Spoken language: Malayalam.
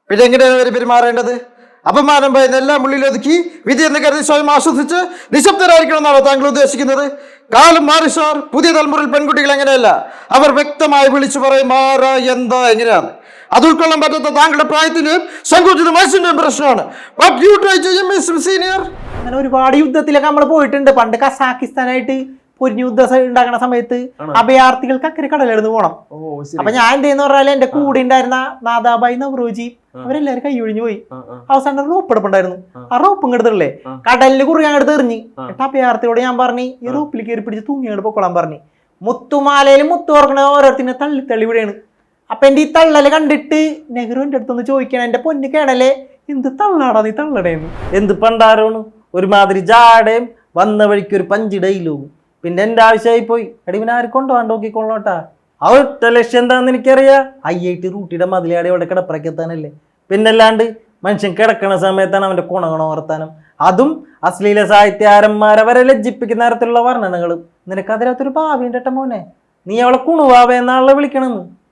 പിന്നെ എങ്ങനെയാണ് അവർ പെരുമാറേണ്ടത്? അപമാനം ഭയന്ന് എല്ലാം ഉള്ളിലൊതുക്കി വിധി എന്ന് കരുതി സ്വയം ആശ്വസിച്ച് നിശബ്ദരായിരിക്കണം എന്നാണോ താങ്കൾ ഉദ്ദേശിക്കുന്നത്? കാലം മാറി സാർ. പുതിയ തലമുറയിൽ പെൺകുട്ടികൾ എങ്ങനെയല്ല, അവർ വ്യക്തമായി വിളിച്ചു പറയും ആരാ എന്താ എങ്ങനെയാണ്. അത് ഉൾക്കൊള്ളാൻ പറ്റാത്ത താങ്കളുടെ പ്രായത്തിന് സങ്കുചിത മനസ്സിന്റെയും പ്രശ്നമാണ്. What you try to do, Mr. Senior? അങ്ങനെ ഒരുപാട് യുദ്ധത്തിലൊക്കെ നമ്മൾ പോയിട്ടുണ്ട്. പണ്ട് കസാക്കിസ്ഥാനായിട്ട് പൊരിഞ്ഞ യുദ്ധം ഉണ്ടാക്കുന്ന സമയത്ത് അഭയാർത്ഥികൾക്ക് അക്കരെ കടലെടുന്ന് പോകണം. അപ്പൊ ഞാൻ എന്തെന്ന് പറഞ്ഞാൽ എന്റെ കൂടെ ഉണ്ടായിരുന്ന നാദാബായി നവറോജി അവരെല്ലാരും കൈയൊഴിഞ്ഞു പോയി. അവസാനം റോപ്പ് എടുപ്പുണ്ടായിരുന്നു. ആ റോപ്പ് ഇങ്ങെടുത്തില്ലേ കടലിൽ കുറുകെ അങ്ങോട്ട് എറിഞ്ഞ്. എന്നിട്ട് അഭയാർത്ഥിയോട് ഞാൻ പറഞ്ഞു ഈ റോപ്പിൽ കയറി പിടിച്ച് തൂങ്ങി അങ്ങോട്ട് പൊക്കോളാൻ പറഞ്ഞു. മുത്തുമാലയിൽ മുത്തു ഓർക്കണ ഓരോരുത്തരെ തള്ളി തള്ളി വിടെയാണ്. അപ്പൊ എന്റെ ഈ തള്ളല് കണ്ടിട്ട് നെഹ്റുവിന്റെ അടുത്തൊന്ന് ചോദിക്കണം, എന്റെ പൊന്നു കേടല്ലേ എന്ത് തള്ളാടാ നീ തള്ളടേന്ന്. എന്ത് പണ്ടാരോണ് ഒരുമാതിരി ജാടയും വന്ന വഴിക്ക് ഒരു പഞ്ച് ഡൈലോഗും. പിന്നെ എന്റെ ആവശ്യമായി പോയി അടിവിനെ ആര് കൊണ്ടുപോകാൻ നോക്കിക്കൊള്ളോട്ടാ. ആ ഒറ്റ ലക്ഷ്യം എന്താണെന്ന് എനിക്കറിയാം. IIT റൂട്ടിയുടെ മതിലാടി അവിടെ കിടപ്പറക്കെത്താനല്ലേ. പിന്നല്ലാണ്ട് മനുഷ്യൻ കിടക്കണ സമയത്താണ് അവന്റെ കുണകണ വർത്താനം. അതും അശ്ലീല സാഹിത്യകാരന്മാരെ വരെ ലജ്ജിപ്പിക്കുന്ന തരത്തിലുള്ള വർണ്ണനകളും. നിനക്ക് അതിനകത്തൊരു ഭാവിയുണ്ട് ഏട്ട മോനെ. നീ അവളെ കുണുവാവ എന്നാളെ വിളിക്കണമെന്ന്.